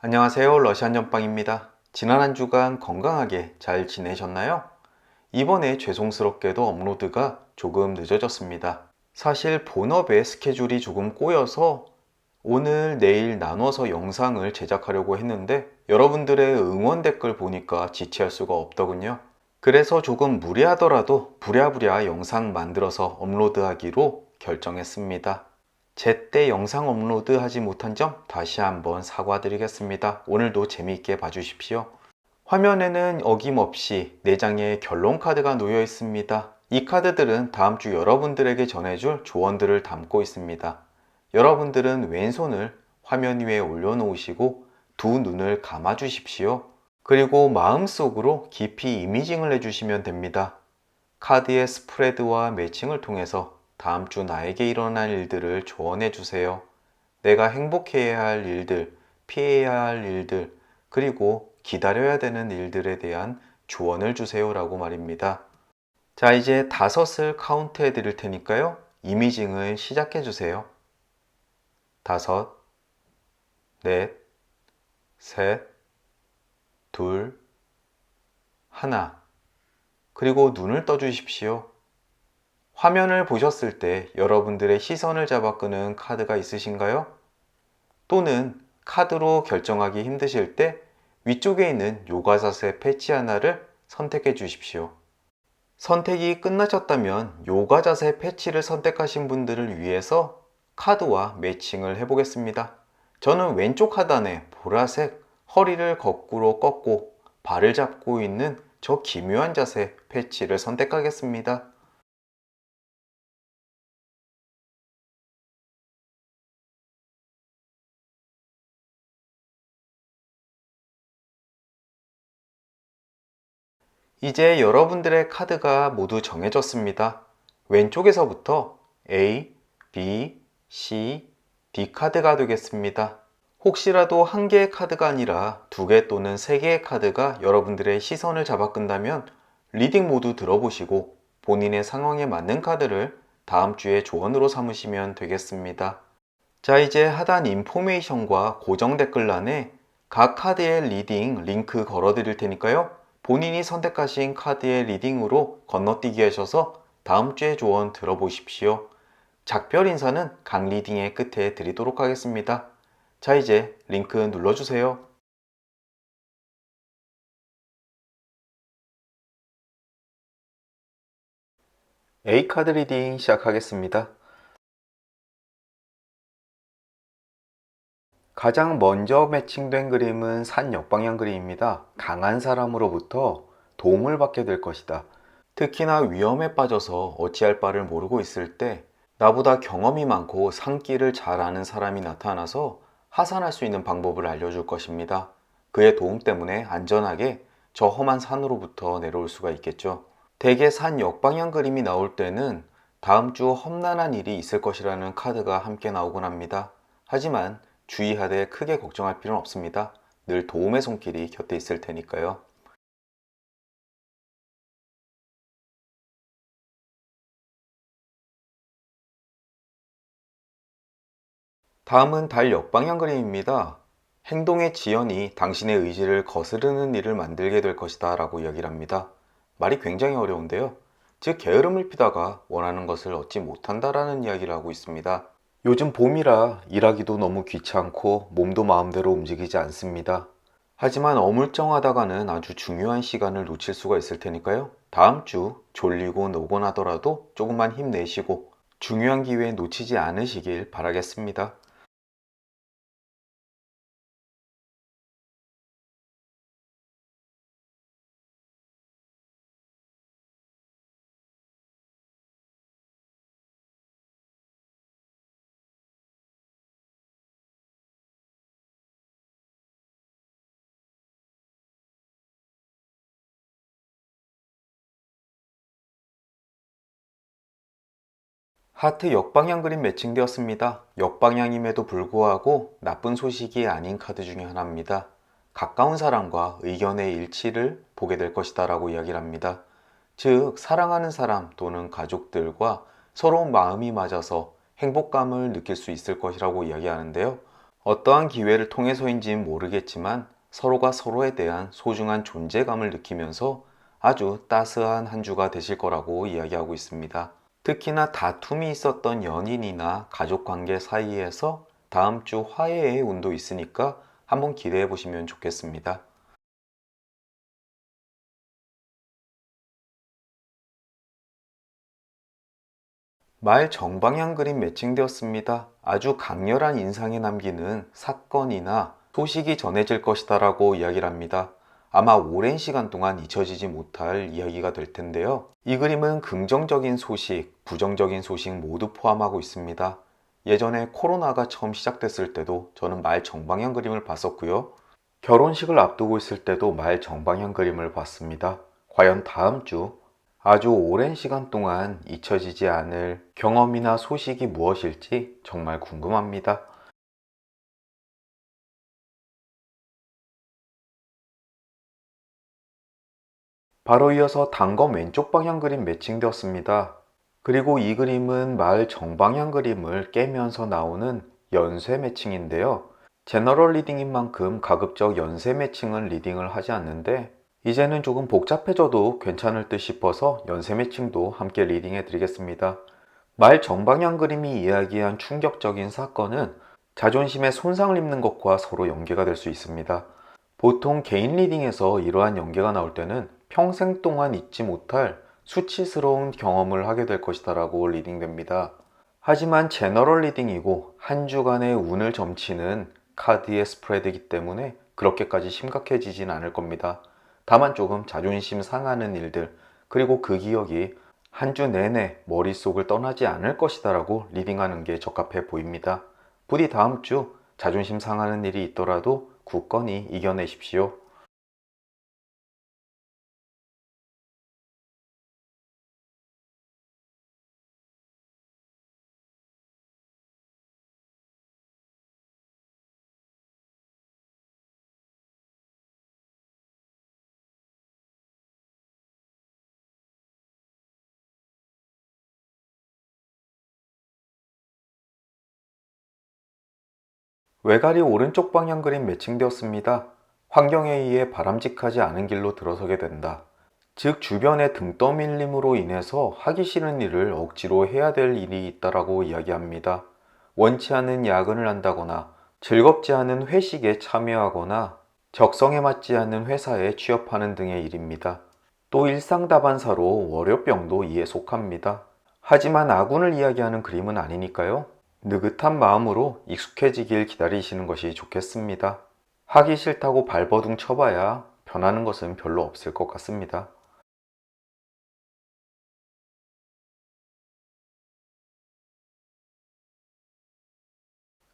안녕하세요. 러시안 전빵입니다. 지난 한 주간 건강하게 잘 지내셨나요? 이번에 죄송스럽게도 업로드가 조금 늦어졌습니다. 사실 본업의 스케줄이 조금 꼬여서 오늘, 내일 나눠서 영상을 제작하려고 했는데 여러분들의 응원 댓글 보니까 지체할 수가 없더군요. 그래서 조금 무리하더라도 부랴부랴 영상 만들어서 업로드하기로 결정했습니다. 제때 영상 업로드 하지 못한 점 다시 한번 사과드리겠습니다. 오늘도 재미있게 봐주십시오. 화면에는 어김없이 4장의 결론 카드가 놓여 있습니다. 이 카드들은 다음 주 여러분들에게 전해줄 조언들을 담고 있습니다. 여러분들은 왼손을 화면 위에 올려놓으시고 두 눈을 감아 주십시오. 그리고 마음속으로 깊이 이미징을 해주시면 됩니다. 카드의 스프레드와 매칭을 통해서 다음 주 나에게 일어날 일들을 조언해 주세요. 내가 행복해야 할 일들, 피해야 할 일들, 그리고 기다려야 되는 일들에 대한 조언을 주세요 라고 말입니다. 자, 이제 5을 카운트 해 드릴 테니까요. 이미징을 시작해 주세요. 5, 넷, 셋, 둘, 하나. 그리고 눈을 떠 주십시오. 화면을 보셨을 때 여러분들의 시선을 잡아 끄는 카드가 있으신가요? 또는 카드로 결정하기 힘드실 때 위쪽에 있는 요가 자세 패치 하나를 선택해 주십시오. 선택이 끝나셨다면 요가 자세 패치를 선택하신 분들을 위해서 카드와 매칭을 해보겠습니다. 저는 왼쪽 하단에 보라색 허리를 거꾸로 꺾고 발을 잡고 있는 저 기묘한 자세 패치를 선택하겠습니다. 이제 여러분들의 카드가 모두 정해졌습니다. 왼쪽에서부터 A, B, C, D 카드가 되겠습니다. 혹시라도 한 개의 카드가 아니라 2개 또는 3개의 카드가 여러분들의 시선을 잡아 끈다면 리딩 모두 들어보시고 본인의 상황에 맞는 카드를 다음 주에 조언으로 삼으시면 되겠습니다. 자, 이제 하단 인포메이션과 고정 댓글란에 각 카드의 리딩 링크 걸어 드릴 테니까요. 본인이 선택하신 카드의 리딩으로 건너뛰기 하셔서 다음 주에 조언 들어보십시오. 작별 인사는 각 리딩의 끝에 드리도록 하겠습니다. 자, 이제 링크 눌러주세요. A카드 리딩 시작하겠습니다. 가장 먼저 매칭된 그림은 산 역방향 그림입니다. 강한 사람으로부터 도움을 받게 될 것이다. 특히나 위험에 빠져서 어찌할 바를 모르고 있을 때 나보다 경험이 많고 산길을 잘 아는 사람이 나타나서 하산할 수 있는 방법을 알려줄 것입니다. 그의 도움 때문에 안전하게 저 험한 산으로부터 내려올 수가 있겠죠. 대개 산 역방향 그림이 나올 때는 다음 주 험난한 일이 있을 것이라는 카드가 함께 나오곤 합니다. 하지만 주의하되 크게 걱정할 필요는 없습니다. 늘 도움의 손길이 곁에 있을 테니까요. 다음은 달 역방향 그림입니다. 행동의 지연이 당신의 의지를 거스르는 일을 만들게 될 것이다 라고 이야기를 합니다. 말이 굉장히 어려운데요. 즉 게으름을 피다가 원하는 것을 얻지 못한다라는 이야기를 하고 있습니다. 요즘 봄이라 일하기도 너무 귀찮고 몸도 마음대로 움직이지 않습니다. 하지만 어물쩡하다가는 아주 중요한 시간을 놓칠 수가 있을 테니까요. 다음 주 졸리고 노곤하더라도 조금만 힘내시고 중요한 기회 놓치지 않으시길 바라겠습니다. 하트 역방향 그림 매칭되었습니다. 역방향임에도 불구하고 나쁜 소식이 아닌 카드 중에 하나입니다. 가까운 사람과 의견의 일치를 보게 될 것이다 라고 이야기를 합니다. 즉 사랑하는 사람 또는 가족들과 서로 마음이 맞아서 행복감을 느낄 수 있을 것이라고 이야기하는데요. 어떠한 기회를 통해서인지는 모르겠지만 서로가 서로에 대한 소중한 존재감을 느끼면서 아주 따스한 한 주가 되실 거라고 이야기하고 있습니다. 특히나 다툼이 있었던 연인이나 가족 관계 사이에서 다음 주 화해의 운도 있으니까 한번 기대해 보시면 좋겠습니다. 말 정방향 그림 매칭되었습니다. 아주 강렬한 인상에 남기는 사건이나 소식이 전해질 것이다라고 이야기를 합니다. 아마 오랜 시간 동안 잊혀지지 못할 이야기가 될 텐데요. 이 그림은 긍정적인 소식, 부정적인 소식 모두 포함하고 있습니다. 예전에 코로나가 처음 시작됐을 때도 저는 말 정방향 그림을 봤었고요. 결혼식을 앞두고 있을 때도 말 정방향 그림을 봤습니다. 과연 다음 주 아주 오랜 시간 동안 잊혀지지 않을 경험이나 소식이 무엇일지 정말 궁금합니다. 바로 이어서 단검 왼쪽 방향 그림 매칭되었습니다. 그리고 이 그림은 마을 정방향 그림을 깨면서 나오는 연쇄 매칭인데요. 제너럴 리딩인 만큼 가급적 연쇄 매칭은 리딩을 하지 않는데 이제는 조금 복잡해져도 괜찮을 듯 싶어서 연쇄 매칭도 함께 리딩해 드리겠습니다. 말 정방향 그림이 이야기한 충격적인 사건은 자존심에 손상을 입는 것과 서로 연계가 될 수 있습니다. 보통 개인 리딩에서 이러한 연계가 나올 때는 평생 동안 잊지 못할 수치스러운 경험을 하게 될 것이다 라고 리딩됩니다. 하지만 제너럴 리딩이고 한 주간의 운을 점치는 카드의 스프레드이기 때문에 그렇게까지 심각해지진 않을 겁니다. 다만 조금 자존심 상하는 일들, 그리고 그 기억이 한 주 내내 머릿속을 떠나지 않을 것이다 라고 리딩하는 게 적합해 보입니다. 부디 다음 주 자존심 상하는 일이 있더라도 굳건히 이겨내십시오. 외갈이 오른쪽 방향 그림 매칭되었습니다. 환경에 의해 바람직하지 않은 길로 들어서게 된다. 즉 주변의 등 떠밀림으로 인해서 하기 싫은 일을 억지로 해야 될 일이 있다라고 이야기합니다. 원치 않는 야근을 한다거나 즐겁지 않은 회식에 참여하거나 적성에 맞지 않는 회사에 취업하는 등의 일입니다. 또 일상다반사로 월요병도 이에 속합니다. 하지만 아군을 이야기하는 그림은 아니니까요. 느긋한 마음으로 익숙해지길 기다리시는 것이 좋겠습니다. 하기 싫다고 발버둥 쳐봐야 변하는 것은 별로 없을 것 같습니다.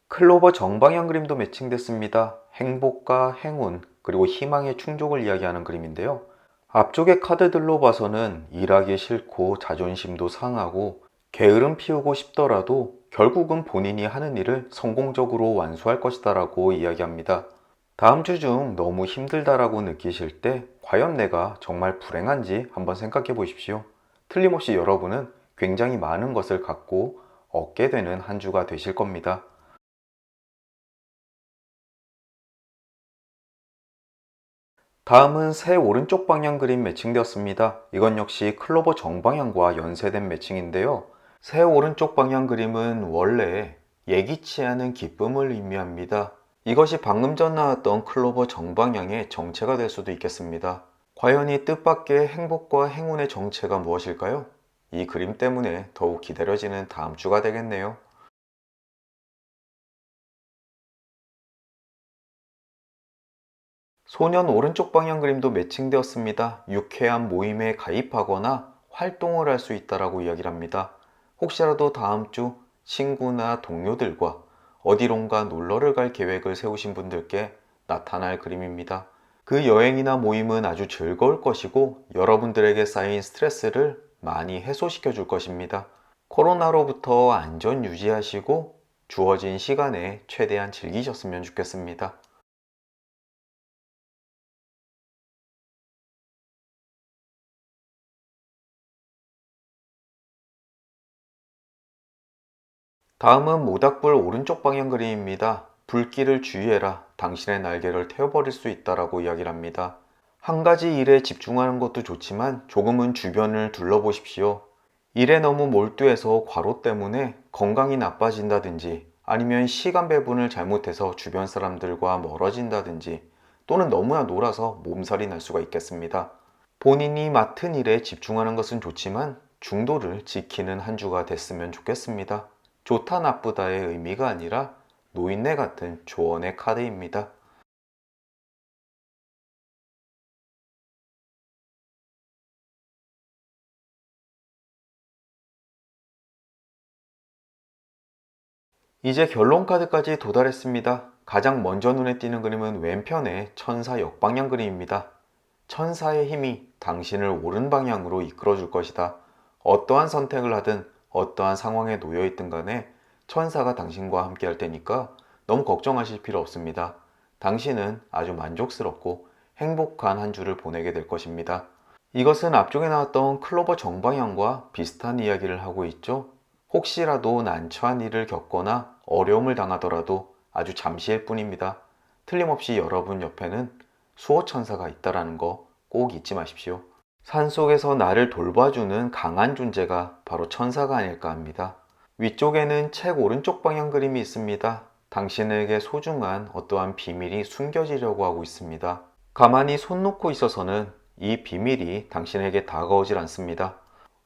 클로버 정방향 그림도 매칭됐습니다. 행복과 행운, 그리고 희망의 충족을 이야기하는 그림인데요. 앞쪽의 카드들로 봐서는 일하기 싫고 자존심도 상하고 게으름 피우고 싶더라도 결국은 본인이 하는 일을 성공적으로 완수할 것이다 라고 이야기합니다. 다음 주 중 너무 힘들다라고 느끼실 때 과연 내가 정말 불행한지 한번 생각해 보십시오. 틀림없이 여러분은 굉장히 많은 것을 갖고 얻게 되는 한 주가 되실 겁니다. 다음은 새 오른쪽 방향 그림 매칭되었습니다. 이건 역시 클로버 정방향과 연쇄된 매칭인데요. 새 오른쪽 방향 그림은 원래 예기치 않은 기쁨을 의미합니다. 이것이 방금 전 나왔던 클로버 정방향의 정체가 될 수도 있겠습니다. 과연 이 뜻밖의 행복과 행운의 정체가 무엇일까요? 이 그림 때문에 더욱 기다려지는 다음 주가 되겠네요. 소년 오른쪽 방향 그림도 매칭되었습니다. 유쾌한 모임에 가입하거나 활동을 할 수 있다라고 이야기를 합니다. 혹시라도 다음 주 친구나 동료들과 어디론가 놀러를 갈 계획을 세우신 분들께 나타날 그림입니다. 그 여행이나 모임은 아주 즐거울 것이고 여러분들에게 쌓인 스트레스를 많이 해소시켜 줄 것입니다. 코로나로부터 안전 유지하시고 주어진 시간에 최대한 즐기셨으면 좋겠습니다. 다음은 모닥불 오른쪽 방향 그림입니다. 불길을 주의해라. 당신의 날개를 태워버릴 수 있다라고 이야기를 합니다. 한 가지 일에 집중하는 것도 좋지만 조금은 주변을 둘러보십시오. 일에 너무 몰두해서 과로 때문에 건강이 나빠진다든지 아니면 시간 배분을 잘못해서 주변 사람들과 멀어진다든지 또는 너무나 놀아서 몸살이 날 수가 있겠습니다. 본인이 맡은 일에 집중하는 것은 좋지만 중도를 지키는 한 주가 됐으면 좋겠습니다. 좋다 나쁘다의 의미가 아니라 노인네 같은 조언의 카드입니다. 이제 결론 카드까지 도달했습니다. 가장 먼저 눈에 띄는 그림은 왼편의 천사 역방향 그림입니다. 천사의 힘이 당신을 옳은 방향으로 이끌어 줄 것이다. 어떠한 선택을 하든 어떠한 상황에 놓여 있든 간에 천사가 당신과 함께 할 테니까 너무 걱정하실 필요 없습니다. 당신은 아주 만족스럽고 행복한 한 주를 보내게 될 것입니다. 이것은 앞쪽에 나왔던 클로버 정방향과 비슷한 이야기를 하고 있죠. 혹시라도 난처한 일을 겪거나 어려움을 당하더라도 아주 잠시일 뿐입니다. 틀림없이 여러분 옆에는 수호천사가 있다는 거 꼭 잊지 마십시오. 산속에서 나를 돌봐주는 강한 존재가 바로 천사가 아닐까 합니다. 위쪽에는 책 오른쪽 방향 그림이 있습니다. 당신에게 소중한 어떠한 비밀이 숨겨지려고 하고 있습니다. 가만히 손 놓고 있어서는 이 비밀이 당신에게 다가오질 않습니다.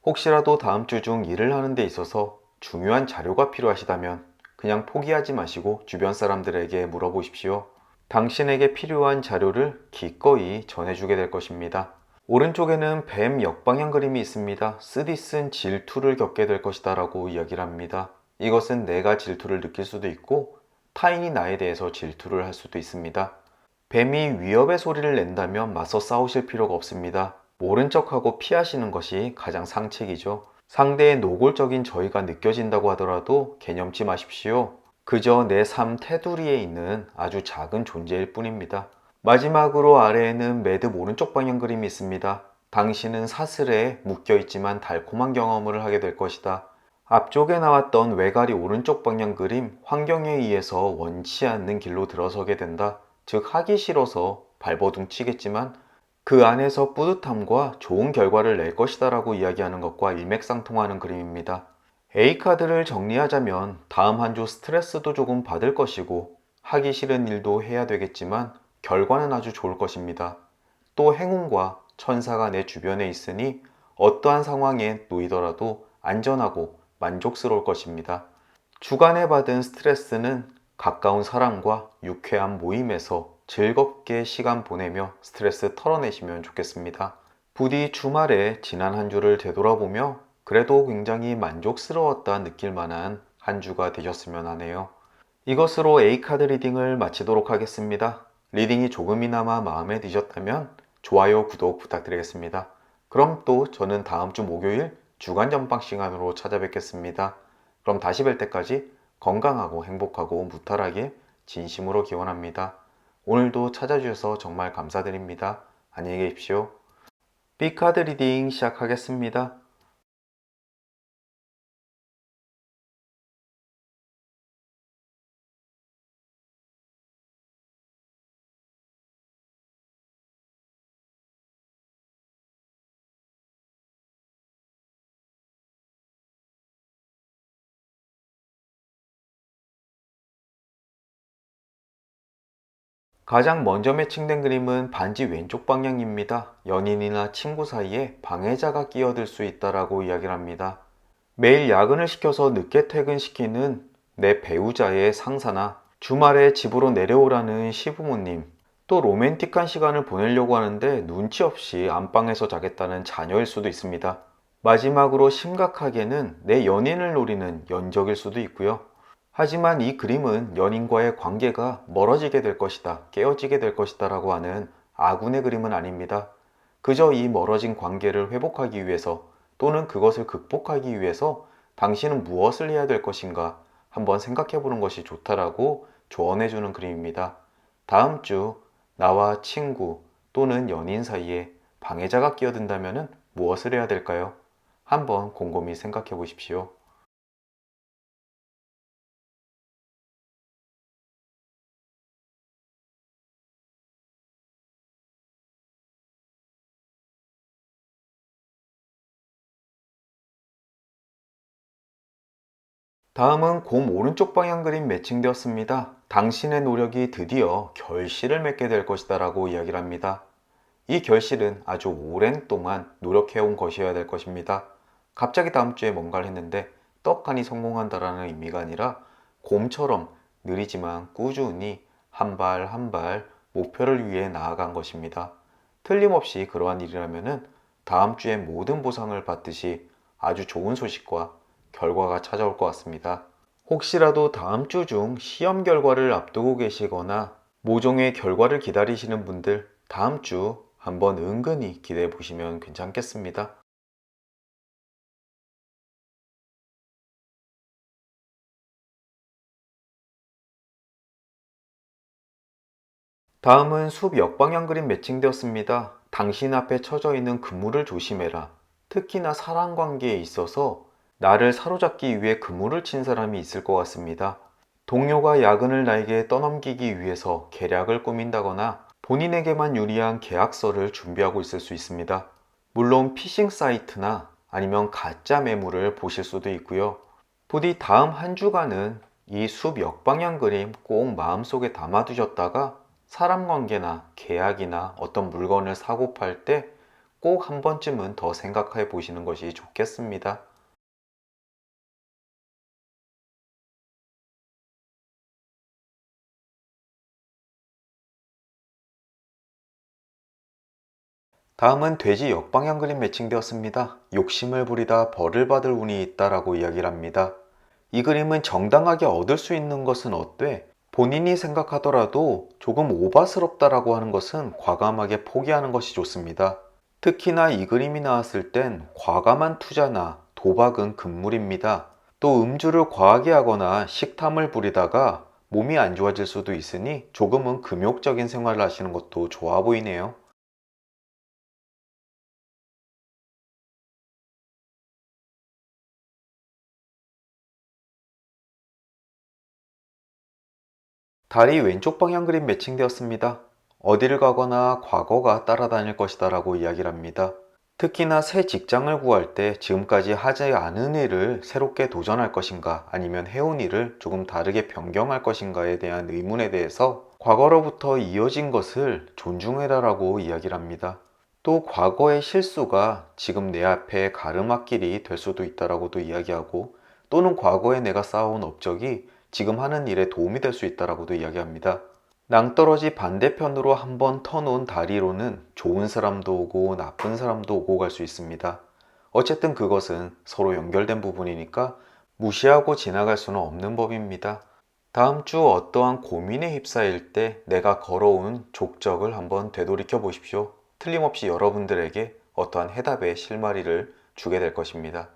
혹시라도 다음 주 중 일을 하는 데 있어서 중요한 자료가 필요하시다면 그냥 포기하지 마시고 주변 사람들에게 물어보십시오. 당신에게 필요한 자료를 기꺼이 전해주게 될 것입니다. 오른쪽에는 뱀 역방향 그림이 있습니다. 쓰디쓴 질투를 겪게 될 것이다 라고 이야기를 합니다. 이것은 내가 질투를 느낄 수도 있고 타인이 나에 대해서 질투를 할 수도 있습니다. 뱀이 위협의 소리를 낸다면 맞서 싸우실 필요가 없습니다. 모른 척하고 피하시는 것이 가장 상책이죠. 상대의 노골적인 저희가 느껴진다고 하더라도 개념치 마십시오. 그저 내 삶 테두리에 있는 아주 작은 존재일 뿐입니다. 마지막으로 아래에는 매듭 오른쪽 방향 그림이 있습니다. 당신은 사슬에 묶여있지만 달콤한 경험을 하게 될 것이다. 앞쪽에 나왔던 외가리 오른쪽 방향 그림, 환경에 의해서 원치 않는 길로 들어서게 된다. 즉 하기 싫어서 발버둥 치겠지만 그 안에서 뿌듯함과 좋은 결과를 낼 것이다 라고 이야기하는 것과 일맥상통하는 그림입니다. A카드를 정리하자면 다음 한 주 스트레스도 조금 받을 것이고 하기 싫은 일도 해야 되겠지만 결과는 아주 좋을 것입니다. 또 행운과 천사가 내 주변에 있으니 어떠한 상황에 놓이더라도 안전하고 만족스러울 것입니다. 주간에 받은 스트레스는 가까운 사람과 유쾌한 모임에서 즐겁게 시간 보내며 스트레스 털어내시면 좋겠습니다. 부디 주말에 지난 한 주를 되돌아보며 그래도 굉장히 만족스러웠다 느낄 만한 한 주가 되셨으면 하네요. 이것으로 A카드 리딩을 마치도록 하겠습니다. 리딩이 조금이나마 마음에 드셨다면 좋아요, 구독 부탁드리겠습니다. 그럼 또 저는 다음 주 목요일 주간 전방 시간으로 찾아뵙겠습니다. 그럼 다시 뵐 때까지 건강하고 행복하고 무탈하게 진심으로 기원합니다. 오늘도 찾아주셔서 정말 감사드립니다. 안녕히 계십시오. B카드 리딩 시작하겠습니다. 가장 먼저 매칭된 그림은 반지 왼쪽 방향입니다. 연인이나 친구 사이에 방해자가 끼어들 수 있다라고 이야기를 합니다. 매일 야근을 시켜서 늦게 퇴근시키는 내 배우자의 상사나 주말에 집으로 내려오라는 시부모님, 또 로맨틱한 시간을 보내려고 하는데 눈치 없이 안방에서 자겠다는 자녀일 수도 있습니다. 마지막으로 심각하게는 내 연인을 노리는 연적일 수도 있고요. 하지만 이 그림은 연인과의 관계가 멀어지게 될 것이다, 깨어지게 될 것이다 라고 하는 아군의 그림은 아닙니다. 그저 이 멀어진 관계를 회복하기 위해서 또는 그것을 극복하기 위해서 당신은 무엇을 해야 될 것인가 한번 생각해 보는 것이 좋다라고 조언해 주는 그림입니다. 다음 주 나와 친구 또는 연인 사이에 방해자가 끼어든다면 무엇을 해야 될까요? 한번 곰곰이 생각해 보십시오. 다음은 곰 오른쪽 방향 그림 매칭되었습니다. 당신의 노력이 드디어 결실을 맺게 될 것이다 라고 이야기를 합니다. 이 결실은 아주 오랜 동안 노력해온 것이어야 될 것입니다. 갑자기 다음 주에 뭔가를 했는데 떡하니 성공한다라는 의미가 아니라 곰처럼 느리지만 꾸준히 한 발 한 발 목표를 위해 나아간 것입니다. 틀림없이 그러한 일이라면 다음 주에 모든 보상을 받듯이 아주 좋은 소식과 결과가 찾아올 것 같습니다. 혹시라도 다음 주 중 시험 결과를 앞두고 계시거나 모종의 결과를 기다리시는 분들 다음 주 한번 은근히 기대해 보시면 괜찮겠습니다. 다음은 숲 역방향 그림 매칭되었습니다. 당신 앞에 처져 있는 그물을 조심해라. 특히나 사랑 관계에 있어서 나를 사로잡기 위해 그물을 친 사람이 있을 것 같습니다. 동료가 야근을 나에게 떠넘기기 위해서 계략을 꾸민다거나 본인에게만 유리한 계약서를 준비하고 있을 수 있습니다. 물론 피싱 사이트나 아니면 가짜 매물을 보실 수도 있고요. 부디 다음 한 주간은 이 숲 역방향 그림 꼭 마음속에 담아두셨다가 사람 관계나 계약이나 어떤 물건을 사고 팔 때 꼭 한 번쯤은 더 생각해 보시는 것이 좋겠습니다. 다음은 돼지 역방향 그림 매칭되었습니다. 욕심을 부리다 벌을 받을 운이 있다라고 이야기를 합니다. 이 그림은 정당하게 얻을 수 있는 것은 얻되 본인이 생각하더라도 조금 오바스럽다라고 하는 것은 과감하게 포기하는 것이 좋습니다. 특히나 이 그림이 나왔을 땐 과감한 투자나 도박은 금물입니다. 또 음주를 과하게 하거나 식탐을 부리다가 몸이 안 좋아질 수도 있으니 조금은 금욕적인 생활을 하시는 것도 좋아 보이네요. 달이 왼쪽 방향 그림 매칭되었습니다. 어디를 가거나 과거가 따라다닐 것이다 라고 이야기를 합니다. 특히나 새 직장을 구할 때 지금까지 하지 않은 일을 새롭게 도전할 것인가 아니면 해온 일을 조금 다르게 변경할 것인가에 대한 의문에 대해서 과거로부터 이어진 것을 존중해라 라고 이야기를 합니다. 또 과거의 실수가 지금 내 앞에 가르마길이 될 수도 있다라고도 이야기하고 또는 과거에 내가 쌓아온 업적이 지금 하는 일에 도움이 될 수 있다라고도 이야기합니다. 낭떠러지 반대편으로 한번 터놓은 다리로는 좋은 사람도 오고 나쁜 사람도 오고 갈 수 있습니다. 어쨌든 그것은 서로 연결된 부분이니까 무시하고 지나갈 수는 없는 법입니다. 다음 주 어떠한 고민에 휩싸일 때 내가 걸어온 족적을 한번 되돌이켜 보십시오. 틀림없이 여러분들에게 어떠한 해답의 실마리를 주게 될 것입니다.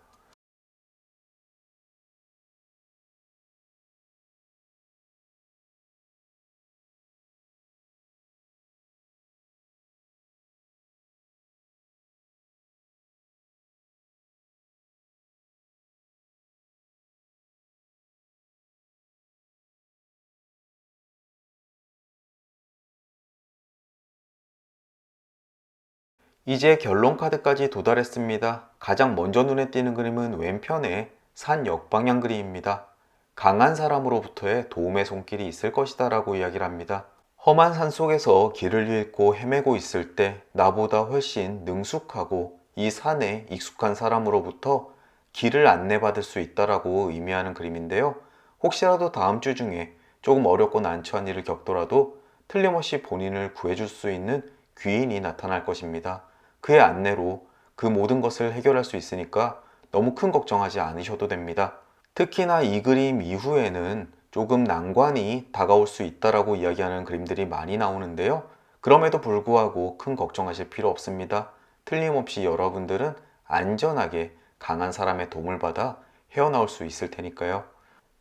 이제 결론 카드까지 도달했습니다. 가장 먼저 눈에 띄는 그림은 왼편의 산 역방향 그림입니다. 강한 사람으로부터의 도움의 손길이 있을 것이다 라고 이야기를 합니다. 험한 산 속에서 길을 잃고 헤매고 있을 때 나보다 훨씬 능숙하고 이 산에 익숙한 사람으로부터 길을 안내받을 수 있다라고 의미하는 그림인데요. 혹시라도 다음 주 중에 조금 어렵고 난처한 일을 겪더라도 틀림없이 본인을 구해줄 수 있는 귀인이 나타날 것입니다. 그의 안내로 그 모든 것을 해결할 수 있으니까 너무 큰 걱정하지 않으셔도 됩니다. 특히나 이 그림 이후에는 조금 난관이 다가올 수 있다라고 이야기하는 그림들이 많이 나오는데요. 그럼에도 불구하고 큰 걱정하실 필요 없습니다. 틀림없이 여러분들은 안전하게 강한 사람의 도움을 받아 헤어나올 수 있을 테니까요.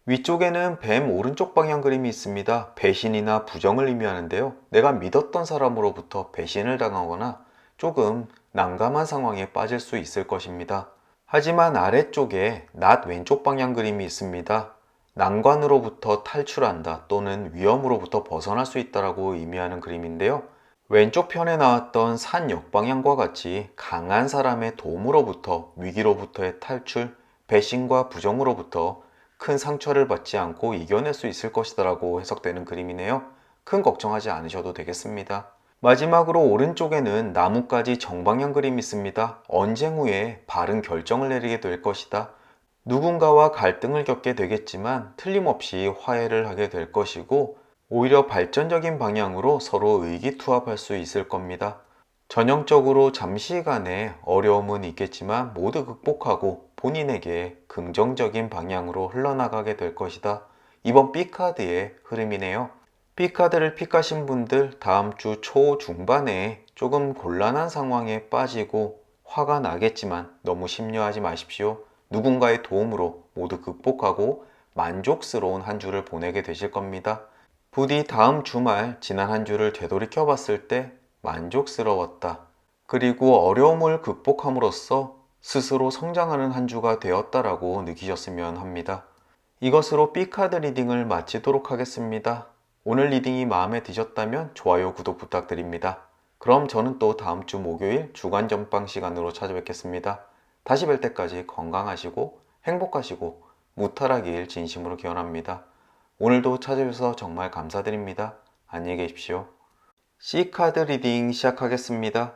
위쪽에는 뱀 오른쪽 방향 그림이 있습니다. 배신이나 부정을 의미하는데요. 내가 믿었던 사람으로부터 배신을 당하거나 조금 난감한 상황에 빠질 수 있을 것입니다. 하지만 아래쪽에 낫 왼쪽 방향 그림이 있습니다. 난관으로부터 탈출한다 또는 위험으로부터 벗어날 수 있다라고 의미하는 그림인데요. 왼쪽 편에 나왔던 산 역방향과 같이 강한 사람의 도움으로부터 위기로부터의 탈출, 배신과 부정으로부터 큰 상처를 받지 않고 이겨낼 수 있을 것이라고 해석되는 그림이네요. 큰 걱정하지 않으셔도 되겠습니다. 마지막으로 오른쪽에는 나뭇가지 정방향 그림이 있습니다. 언쟁 후에 바른 결정을 내리게 될 것이다. 누군가와 갈등을 겪게 되겠지만 틀림없이 화해를 하게 될 것이고 오히려 발전적인 방향으로 서로 의기투합할 수 있을 겁니다. 전형적으로 잠시간의 어려움은 있겠지만 모두 극복하고 본인에게 긍정적인 방향으로 흘러나가게 될 것이다. 이번 B카드의 흐름이네요. B카드를 픽하신 분들 다음 주 초중반에 조금 곤란한 상황에 빠지고 화가 나겠지만 너무 심려하지 마십시오. 누군가의 도움으로 모두 극복하고 만족스러운 한 주를 보내게 되실 겁니다. 부디 다음 주말 지난 한 주를 되돌이켜 봤을 때 만족스러웠다. 그리고 어려움을 극복함으로써 스스로 성장하는 한 주가 되었다라고 느끼셨으면 합니다. 이것으로 B카드 리딩을 마치도록 하겠습니다. 오늘 리딩이 마음에 드셨다면 좋아요, 구독 부탁드립니다. 그럼 저는 또 다음 주 목요일 주간 전방 시간으로 찾아뵙겠습니다. 다시 뵐 때까지 건강하시고 행복하시고 무탈하길 진심으로 기원합니다. 오늘도 찾아주셔서 정말 감사드립니다. 안녕히 계십시오. C카드 리딩 시작하겠습니다.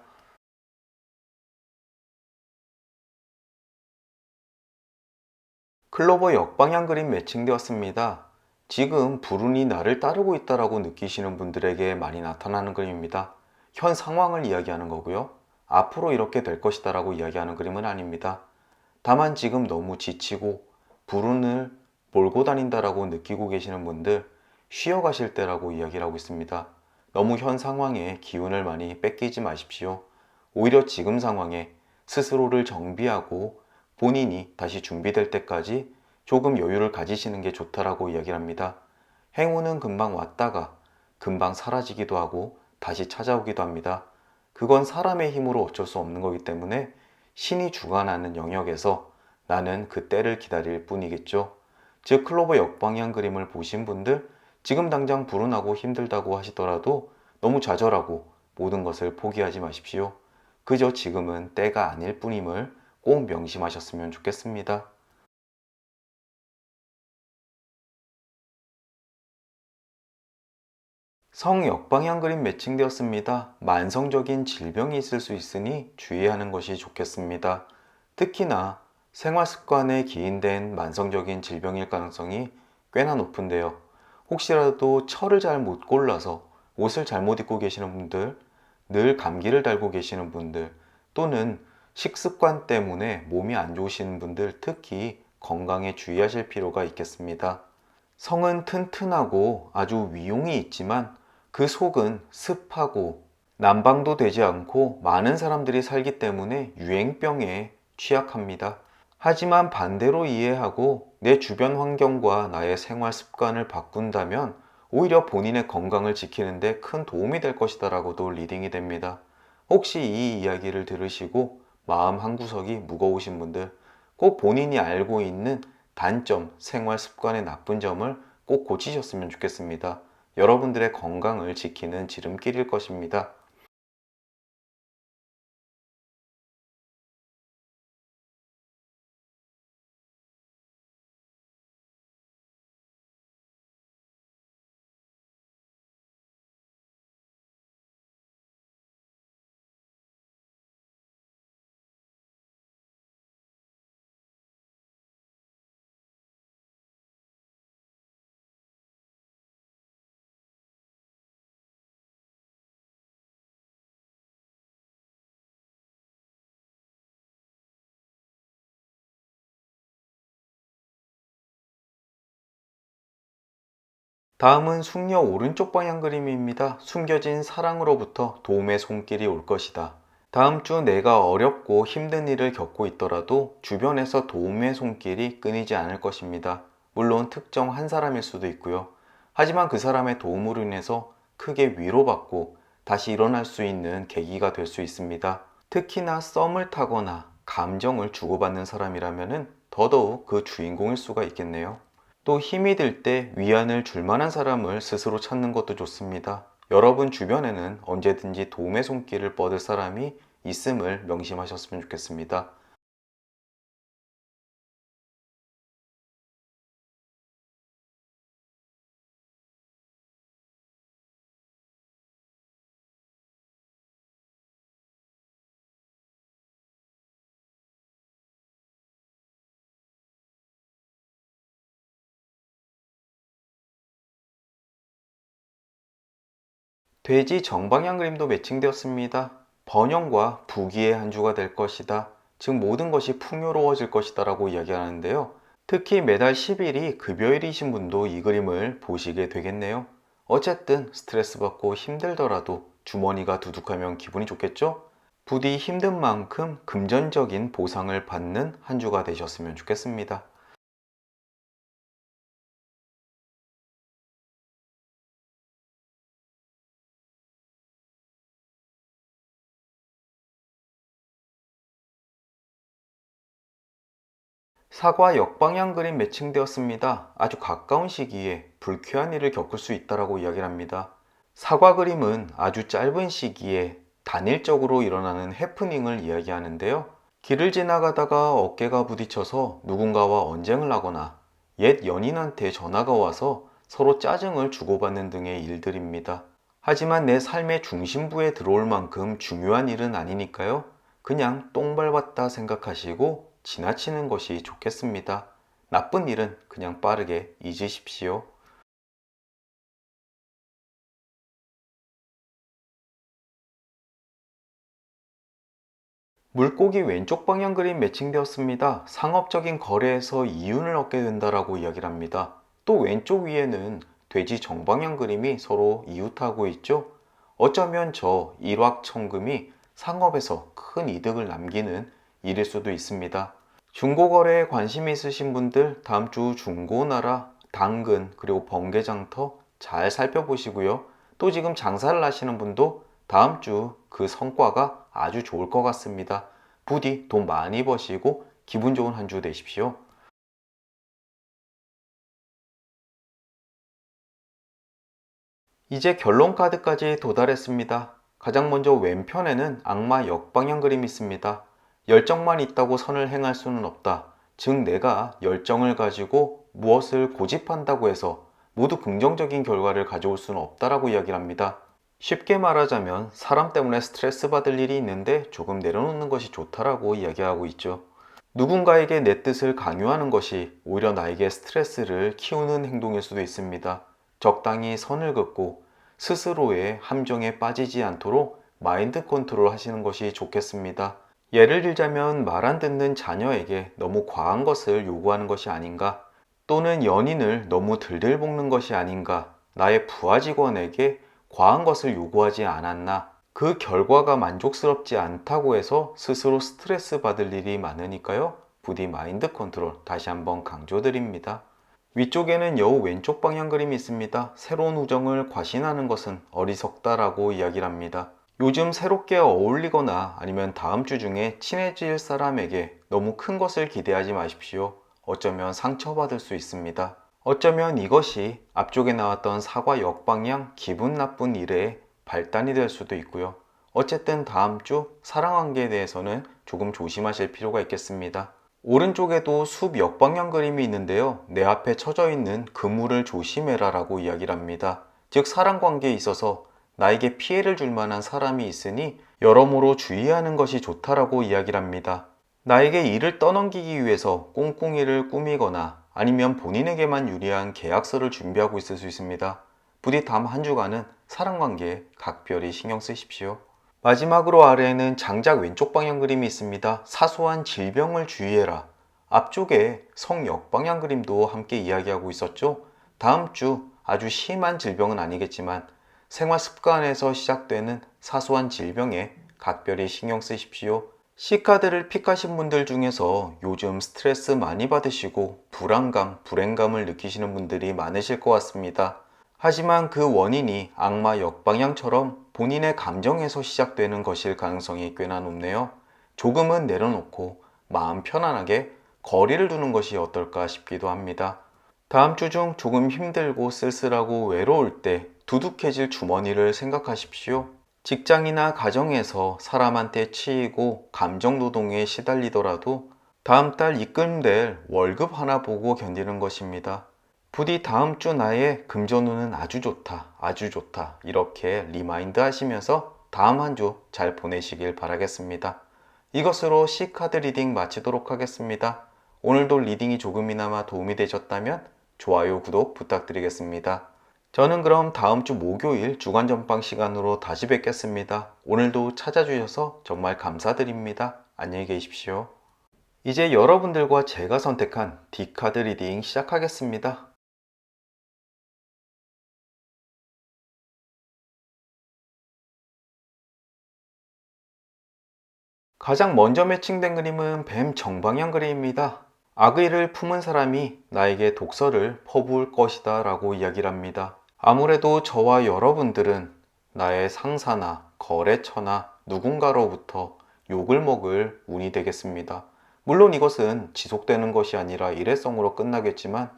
클로버 역방향 그림 매칭되었습니다. 지금 불운이 나를 따르고 있다라고 느끼시는 분들에게 많이 나타나는 그림입니다. 현 상황을 이야기하는 거고요. 앞으로 이렇게 될 것이다 라고 이야기하는 그림은 아닙니다. 다만 지금 너무 지치고 불운을 몰고 다닌다라고 느끼고 계시는 분들 쉬어가실 때라고 이야기를 하고 있습니다. 너무 현 상황에 기운을 많이 뺏기지 마십시오. 오히려 지금 상황에 스스로를 정비하고 본인이 다시 준비될 때까지 조금 여유를 가지시는 게 좋다라고 이야기를 합니다. 행운은 금방 왔다가 금방 사라지기도 하고 다시 찾아오기도 합니다. 그건 사람의 힘으로 어쩔 수 없는 거기 때문에 신이 주관하는 영역에서 나는 그 때를 기다릴 뿐이겠죠. 즉 클로버 역방향 그림을 보신 분들 지금 당장 불운하고 힘들다고 하시더라도 너무 좌절하고 모든 것을 포기하지 마십시오. 그저 지금은 때가 아닐 뿐임을 꼭 명심하셨으면 좋겠습니다. 성 역방향 그림 매칭되었습니다. 만성적인 질병이 있을 수 있으니 주의하는 것이 좋겠습니다. 특히나 생활 습관에 기인된 만성적인 질병일 가능성이 꽤나 높은데요. 혹시라도 철을 잘 못 골라서 옷을 잘못 입고 계시는 분들, 늘 감기를 달고 계시는 분들, 또는 식습관 때문에 몸이 안 좋으신 분들 특히 건강에 주의하실 필요가 있겠습니다. 성은 튼튼하고 아주 위용이 있지만 그 속은 습하고 난방도 되지 않고 많은 사람들이 살기 때문에 유행병에 취약합니다. 하지만 반대로 이해하고 내 주변 환경과 나의 생활 습관을 바꾼다면 오히려 본인의 건강을 지키는데 큰 도움이 될 것이다 라고도 리딩이 됩니다. 혹시 이 이야기를 들으시고 마음 한구석이 무거우신 분들 꼭 본인이 알고 있는 단점, 생활 습관의 나쁜 점을 꼭 고치셨으면 좋겠습니다. 여러분들의 건강을 지키는 지름길일 것입니다. 다음은 숙녀 오른쪽 방향 그림입니다. 숨겨진 사랑으로부터 도움의 손길이 올 것이다. 다음 주 내가 어렵고 힘든 일을 겪고 있더라도 주변에서 도움의 손길이 끊이지 않을 것입니다. 물론 특정 한 사람일 수도 있고요. 하지만 그 사람의 도움으로 인해서 크게 위로받고 다시 일어날 수 있는 계기가 될 수 있습니다. 특히나 썸을 타거나 감정을 주고받는 사람이라면 더더욱 그 주인공일 수가 있겠네요. 또 힘이 들 때 위안을 줄 만한 사람을 스스로 찾는 것도 좋습니다. 여러분 주변에는 언제든지 도움의 손길을 뻗을 사람이 있음을 명심하셨으면 좋겠습니다. 돼지 정방향 그림도 매칭되었습니다. 번영과 부귀의 한 주가 될 것이다. 즉 모든 것이 풍요로워질 것이다 라고 이야기하는데요. 특히 매달 10일이 급여일이신 분도 이 그림을 보시게 되겠네요. 어쨌든 스트레스 받고 힘들더라도 주머니가 두둑하면 기분이 좋겠죠? 부디 힘든 만큼 금전적인 보상을 받는 한 주가 되셨으면 좋겠습니다. 사과 역방향 그림 매칭되었습니다. 아주 가까운 시기에 불쾌한 일을 겪을 수 있다고 이야기를 합니다. 사과 그림은 아주 짧은 시기에 단일적으로 일어나는 해프닝을 이야기하는데요. 길을 지나가다가 어깨가 부딪혀서 누군가와 언쟁을 하거나 옛 연인한테 전화가 와서 서로 짜증을 주고받는 등의 일들입니다. 하지만 내 삶의 중심부에 들어올 만큼 중요한 일은 아니니까요. 그냥 똥 밟았다 생각하시고 지나치는 것이 좋겠습니다. 나쁜 일은 그냥 빠르게 잊으십시오. 물고기 왼쪽 방향 그림 매칭되었습니다. 상업적인 거래에서 이윤을 얻게 된다라고 이야기를 합니다. 또 왼쪽 위에는 돼지 정방향 그림이 서로 이웃하고 있죠. 어쩌면 저 일확천금이 상업에서 큰 이득을 남기는 일일 수도 있습니다. 중고거래에 관심이 있으신 분들 다음 주 중고나라, 당근, 그리고 번개장터 잘 살펴보시고요. 또 지금 장사를 하시는 분도 다음 주 그 성과가 아주 좋을 것 같습니다. 부디 돈 많이 버시고 기분 좋은 한 주 되십시오. 이제 결론 카드까지 도달했습니다. 가장 먼저 왼편에는 악마 역방향 그림이 있습니다. 열정만 있다고 선을 행할 수는 없다. 즉 내가 열정을 가지고 무엇을 고집한다고 해서 모두 긍정적인 결과를 가져올 수는 없다라고 이야기를 합니다. 쉽게 말하자면 사람 때문에 스트레스 받을 일이 있는데 조금 내려놓는 것이 좋다라고 이야기하고 있죠. 누군가에게 내 뜻을 강요하는 것이 오히려 나에게 스트레스를 키우는 행동일 수도 있습니다. 적당히 선을 긋고 스스로의 함정에 빠지지 않도록 마인드 컨트롤 하시는 것이 좋겠습니다. 예를 들자면 말 안 듣는 자녀에게 너무 과한 것을 요구하는 것이 아닌가, 또는 연인을 너무 들들볶는 것이 아닌가, 나의 부하 직원에게 과한 것을 요구하지 않았나, 그 결과가 만족스럽지 않다고 해서 스스로 스트레스 받을 일이 많으니까요. 부디 마인드 컨트롤 다시 한번 강조드립니다. 위쪽에는 여우 왼쪽 방향 그림이 있습니다. 새로운 우정을 과신하는 것은 어리석다라고 이야기를 합니다. 요즘 새롭게 어울리거나 아니면 다음 주 중에 친해질 사람에게 너무 큰 것을 기대하지 마십시오. 어쩌면 상처받을 수 있습니다. 어쩌면 이것이 앞쪽에 나왔던 사과 역방향 기분 나쁜 일의 발단이 될 수도 있고요. 어쨌든 다음 주 사랑관계에 대해서는 조금 조심하실 필요가 있겠습니다. 오른쪽에도 숲 역방향 그림이 있는데요. 내 앞에 쳐져 있는 그물을 조심해라 라고 이야기를 합니다. 즉 사랑관계에 있어서 나에게 피해를 줄 만한 사람이 있으니 여러모로 주의하는 것이 좋다라고 이야기를 합니다. 나에게 일을 떠넘기기 위해서 꽁꽁이를 꾸미거나 아니면 본인에게만 유리한 계약서를 준비하고 있을 수 있습니다. 부디 다음 한 주간은 사랑관계에 각별히 신경 쓰십시오. 마지막으로 아래에는 장작 왼쪽 방향 그림이 있습니다. 사소한 질병을 주의해라. 앞쪽에 성역방향 그림도 함께 이야기하고 있었죠. 다음 주 아주 심한 질병은 아니겠지만 생활 습관에서 시작되는 사소한 질병에 각별히 신경 쓰십시오. C카드를 픽하신 분들 중에서 요즘 스트레스 많이 받으시고 불안감, 불행감을 느끼시는 분들이 많으실 것 같습니다. 하지만 그 원인이 악마 역방향처럼 본인의 감정에서 시작되는 것일 가능성이 꽤나 높네요. 조금은 내려놓고 마음 편안하게 거리를 두는 것이 어떨까 싶기도 합니다. 다음 주 중 조금 힘들고 쓸쓸하고 외로울 때 두둑해질 주머니를 생각하십시오. 직장이나 가정에서 사람한테 치이고 감정노동에 시달리더라도 다음 달 입금될 월급 하나 보고 견디는 것입니다. 부디 다음 주 나의 금전운은 아주 좋다, 아주 좋다 이렇게 리마인드 하시면서 다음 한 주 잘 보내시길 바라겠습니다. 이것으로 C카드 리딩 마치도록 하겠습니다. 오늘도 리딩이 조금이나마 도움이 되셨다면 좋아요, 구독 부탁드리겠습니다. 저는 그럼 다음 주 목요일 주간 전방 시간으로 다시 뵙겠습니다. 오늘도 찾아주셔서 정말 감사드립니다. 안녕히 계십시오. 이제 여러분들과 제가 선택한 D카드 리딩 시작하겠습니다. 가장 먼저 매칭된 그림은 뱀 정방향 그림입니다. 악의를 품은 사람이 나에게 독서를 퍼부을 것이다 라고 이야기를 합니다. 아무래도 저와 여러분들은 나의 상사나 거래처나 누군가로부터 욕을 먹을 운이 되겠습니다. 물론 이것은 지속되는 것이 아니라 일회성으로 끝나겠지만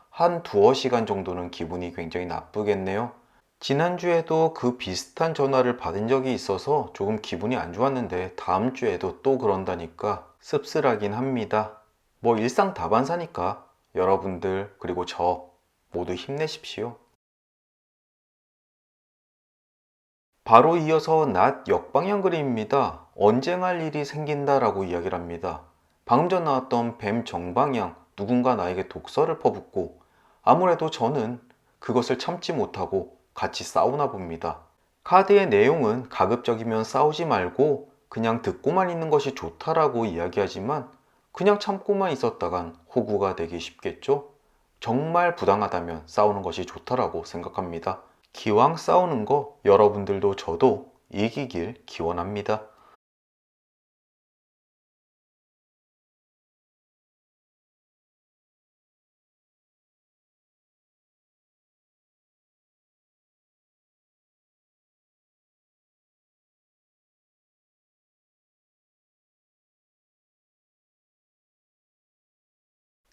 한 두어 시간 정도는 기분이 굉장히 나쁘겠네요. 지난주에도 그 비슷한 전화를 받은 적이 있어서 조금 기분이 안 좋았는데 다음 주에도 또 그런다니까 씁쓸하긴 합니다. 뭐 일상 다반사니까 여러분들 그리고 저 모두 힘내십시오. 바로 이어서 낮 역방향 그림입니다. 언쟁할 일이 생긴다라고 이야기를 합니다. 방금 전 나왔던 뱀 정방향, 누군가 나에게 독서를 퍼붓고 아무래도 저는 그것을 참지 못하고 같이 싸우나 봅니다. 카드의 내용은 가급적이면 싸우지 말고 그냥 듣고만 있는 것이 좋다라고 이야기하지만 그냥 참고만 있었다간 호구가 되기 쉽겠죠? 정말 부당하다면 싸우는 것이 좋다라고 생각합니다. 기왕 싸우는 거 여러분들도 저도 이기길 기원합니다.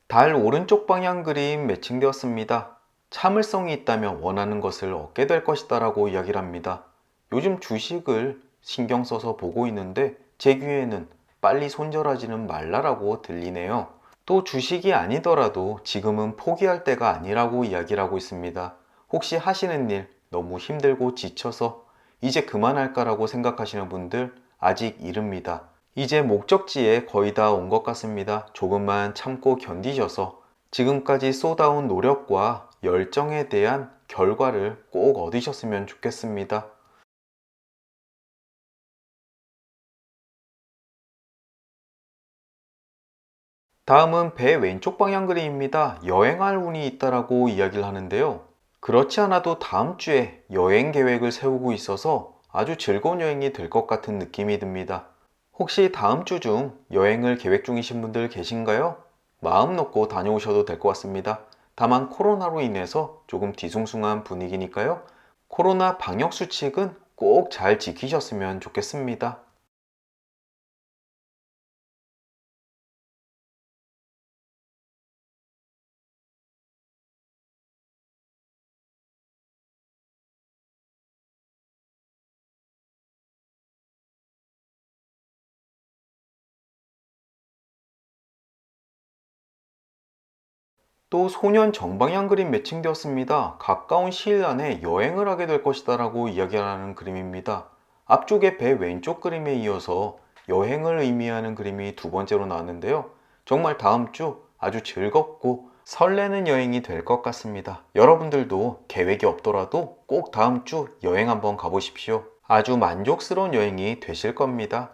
달 오른쪽 방향 그림 매칭되었습니다. 참을성이 있다면 원하는 것을 얻게 될 것이다 라고 이야기를 합니다. 요즘 주식을 신경 써서 보고 있는데 제 귀에는 빨리 손절하지는 말라라고 들리네요. 또 주식이 아니더라도 지금은 포기할 때가 아니라고 이야기를 하고 있습니다. 혹시 하시는 일 너무 힘들고 지쳐서 이제 그만할까라고 생각하시는 분들 아직 이릅니다. 이제 목적지에 거의 다 온 것 같습니다. 조금만 참고 견디셔서 지금까지 쏟아온 노력과 열정에 대한 결과를 꼭 얻으셨으면 좋겠습니다. 다음은 배 왼쪽 방향 그림입니다. 여행할 운이 있다라고 이야기를 하는데요. 그렇지 않아도 다음 주에 여행 계획을 세우고 있어서 아주 즐거운 여행이 될 것 같은 느낌이 듭니다. 혹시 다음 주 중 여행을 계획 중이신 분들 계신가요? 마음 놓고 다녀오셔도 될 것 같습니다. 다만 코로나로 인해서 조금 뒤숭숭한 분위기니까요. 코로나 방역 수칙은 꼭 잘 지키셨으면 좋겠습니다. 또 소년 정방향 그림 매칭되었습니다. 가까운 시일 안에 여행을 하게 될 것이다 라고 이야기하는 그림입니다. 앞쪽에 배 왼쪽 그림에 이어서 여행을 의미하는 그림이 두 번째로 나왔는데요. 정말 다음 주 아주 즐겁고 설레는 여행이 될 것 같습니다. 여러분들도 계획이 없더라도 꼭 다음 주 여행 한번 가보십시오. 아주 만족스러운 여행이 되실 겁니다.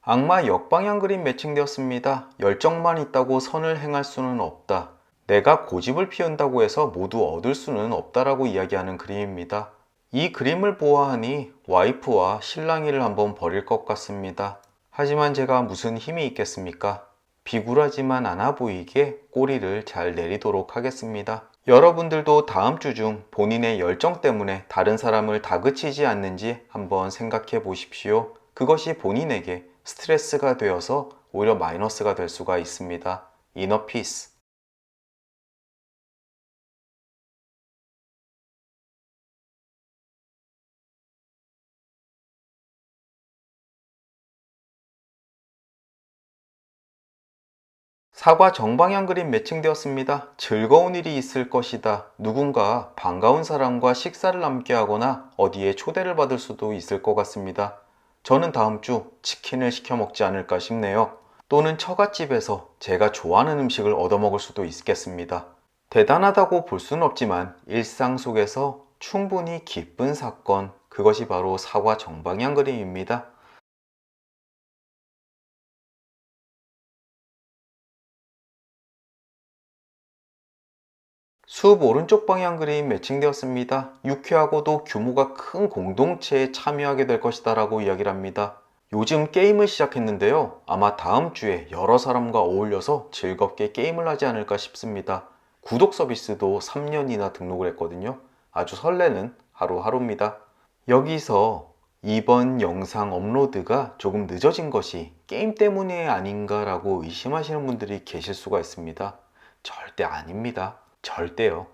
악마 역방향 그림 매칭되었습니다. 열정만 있다고 선을 행할 수는 없다. 내가 고집을 피운다고 해서 모두 얻을 수는 없다라고 이야기하는 그림입니다. 이 그림을 보아하니 와이프와 실랑이를 한번 벌일 것 같습니다. 하지만 제가 무슨 힘이 있겠습니까? 비굴하지만 않아 보이게 꼬리를 잘 내리도록 하겠습니다. 여러분들도 다음 주 중 본인의 열정 때문에 다른 사람을 다그치지 않는지 한번 생각해 보십시오. 그것이 본인에게 스트레스가 되어서 오히려 마이너스가 될 수가 있습니다. 이너 피스. 사과 정방향 그림 매칭되었습니다. 즐거운 일이 있을 것이다. 누군가 반가운 사람과 식사를 함께 하거나 어디에 초대를 받을 수도 있을 것 같습니다. 저는 다음 주 치킨을 시켜 먹지 않을까 싶네요. 또는 처갓집에서 제가 좋아하는 음식을 얻어먹을 수도 있겠습니다. 대단하다고 볼 수는 없지만 일상 속에서 충분히 기쁜 사건, 그것이 바로 사과 정방향 그림입니다. 숲 오른쪽 방향 그림 매칭되었습니다. 유쾌하고도 규모가 큰 공동체에 참여하게 될 것이다 라고 이야기를 합니다. 요즘 게임을 시작했는데요. 아마 다음 주에 여러 사람과 어울려서 즐겁게 게임을 하지 않을까 싶습니다. 구독 서비스도 3년이나 등록을 했거든요. 아주 설레는 하루하루입니다. 여기서 이번 영상 업로드가 조금 늦어진 것이 게임 때문이 아닌가라고 의심하시는 분들이 계실 수가 있습니다. 절대 아닙니다. 절대요.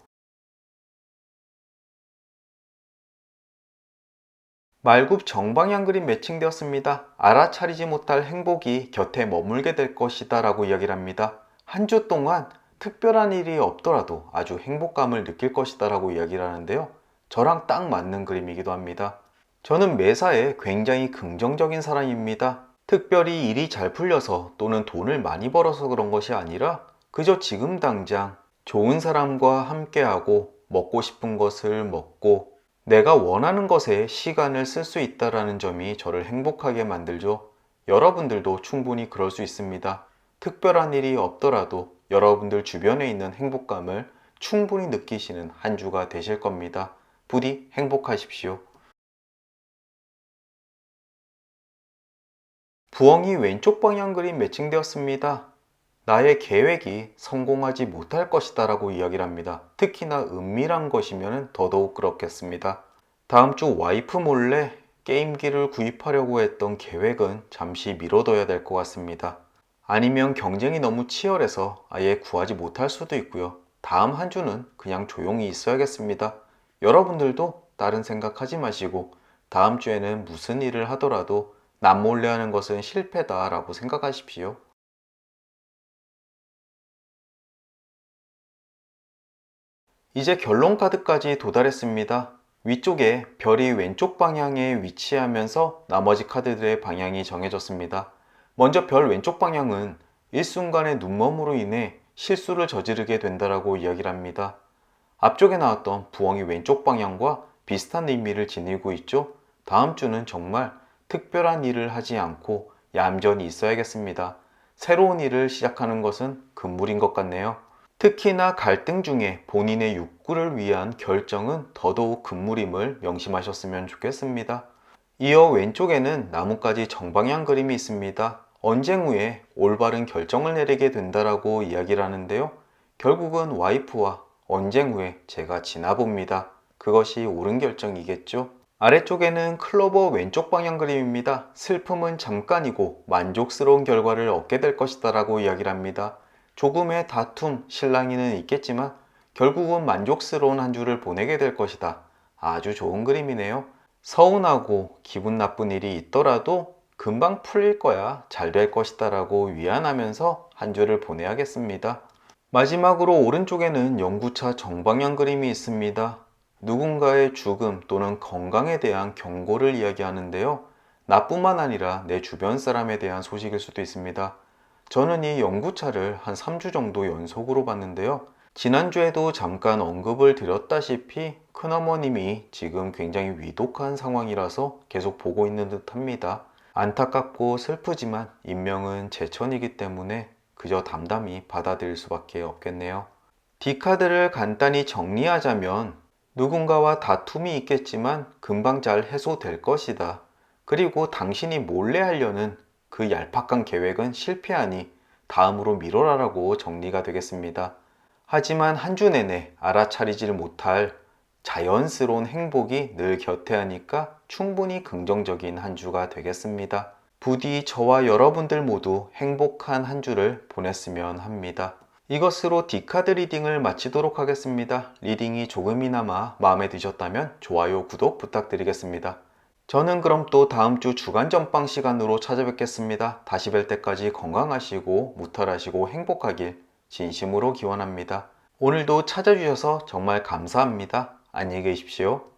말굽 정방향 그림 매칭되었습니다. 알아차리지 못할 행복이 곁에 머물게 될 것이다 라고 이야기를 합니다. 한 주 동안 특별한 일이 없더라도 아주 행복감을 느낄 것이다 라고 이야기를 하는데요. 저랑 딱 맞는 그림이기도 합니다. 저는 매사에 굉장히 긍정적인 사람입니다. 특별히 일이 잘 풀려서 또는 돈을 많이 벌어서 그런 것이 아니라 그저 지금 당장 좋은 사람과 함께하고 먹고 싶은 것을 먹고 내가 원하는 것에 시간을 쓸 수 있다는 점이 저를 행복하게 만들죠. 여러분들도 충분히 그럴 수 있습니다. 특별한 일이 없더라도 여러분들 주변에 있는 행복감을 충분히 느끼시는 한 주가 되실 겁니다. 부디 행복하십시오. 부엉이 왼쪽 방향 그림 매칭되었습니다. 나의 계획이 성공하지 못할 것이다 라고 이야기를 합니다. 특히나 은밀한 것이면 더더욱 그렇겠습니다. 다음 주 와이프 몰래 게임기를 구입하려고 했던 계획은 잠시 미뤄둬야 될 것 같습니다. 아니면 경쟁이 너무 치열해서 아예 구하지 못할 수도 있고요. 다음 한 주는 그냥 조용히 있어야겠습니다. 여러분들도 다른 생각하지 마시고 다음 주에는 무슨 일을 하더라도 남몰래 하는 것은 실패다 라고 생각하십시오. 이제 결론 카드까지 도달했습니다. 위쪽에 별이 왼쪽 방향에 위치하면서 나머지 카드들의 방향이 정해졌습니다. 먼저 별 왼쪽 방향은 일순간의 눈멈으로 인해 실수를 저지르게 된다라고 이야기를 합니다. 앞쪽에 나왔던 부엉이 왼쪽 방향과 비슷한 의미를 지니고 있죠. 다음 주는 정말 특별한 일을 하지 않고 얌전히 있어야겠습니다. 새로운 일을 시작하는 것은 금물인 것 같네요. 특히나 갈등 중에 본인의 욕구를 위한 결정은 더더욱 금물임을 명심하셨으면 좋겠습니다. 이어 왼쪽에는 나뭇가지 정방향 그림이 있습니다. 언쟁 후에 올바른 결정을 내리게 된다라고 이야기를 하는데요. 결국은 와이프와 언쟁 후에 제가 지나봅니다. 그것이 옳은 결정이겠죠? 아래쪽에는 클로버 왼쪽 방향 그림입니다. 슬픔은 잠깐이고 만족스러운 결과를 얻게 될 것이다 라고 이야기를 합니다. 조금의 다툼, 실랑이는 있겠지만 결국은 만족스러운 한 주를 보내게 될 것이다. 아주 좋은 그림이네요. 서운하고 기분 나쁜 일이 있더라도 금방 풀릴 거야, 잘 될 것이다 라고 위안하면서 한 주를 보내야겠습니다. 마지막으로 오른쪽에는 연구차 정방향 그림이 있습니다. 누군가의 죽음 또는 건강에 대한 경고를 이야기하는데요. 나뿐만 아니라 내 주변 사람에 대한 소식일 수도 있습니다. 저는 이 연구차를 한 3주 정도 연속으로 봤는데요. 지난주에도 잠깐 언급을 드렸다시피 큰어머님이 지금 굉장히 위독한 상황이라서 계속 보고 있는 듯 합니다. 안타깝고 슬프지만 인명은 제천이기 때문에 그저 담담히 받아들일 수밖에 없겠네요. D카드를 간단히 정리하자면 누군가와 다툼이 있겠지만 금방 잘 해소될 것이다. 그리고 당신이 몰래 하려는 그 얄팍한 계획은 실패하니 다음으로 미뤄라라고 정리가 되겠습니다. 하지만 한 주 내내 알아차리지를 못할 자연스러운 행복이 늘 곁에 하니까 충분히 긍정적인 한 주가 되겠습니다. 부디 저와 여러분들 모두 행복한 한 주를 보냈으면 합니다. 이것으로 D카드 리딩을 마치도록 하겠습니다. 리딩이 조금이나마 마음에 드셨다면 좋아요, 구독 부탁드리겠습니다. 저는 그럼 또 다음 주 주간 전빵 시간으로 찾아뵙겠습니다. 다시 뵐 때까지 건강하시고 무탈하시고 행복하길 진심으로 기원합니다. 오늘도 찾아주셔서 정말 감사합니다. 안녕히 계십시오.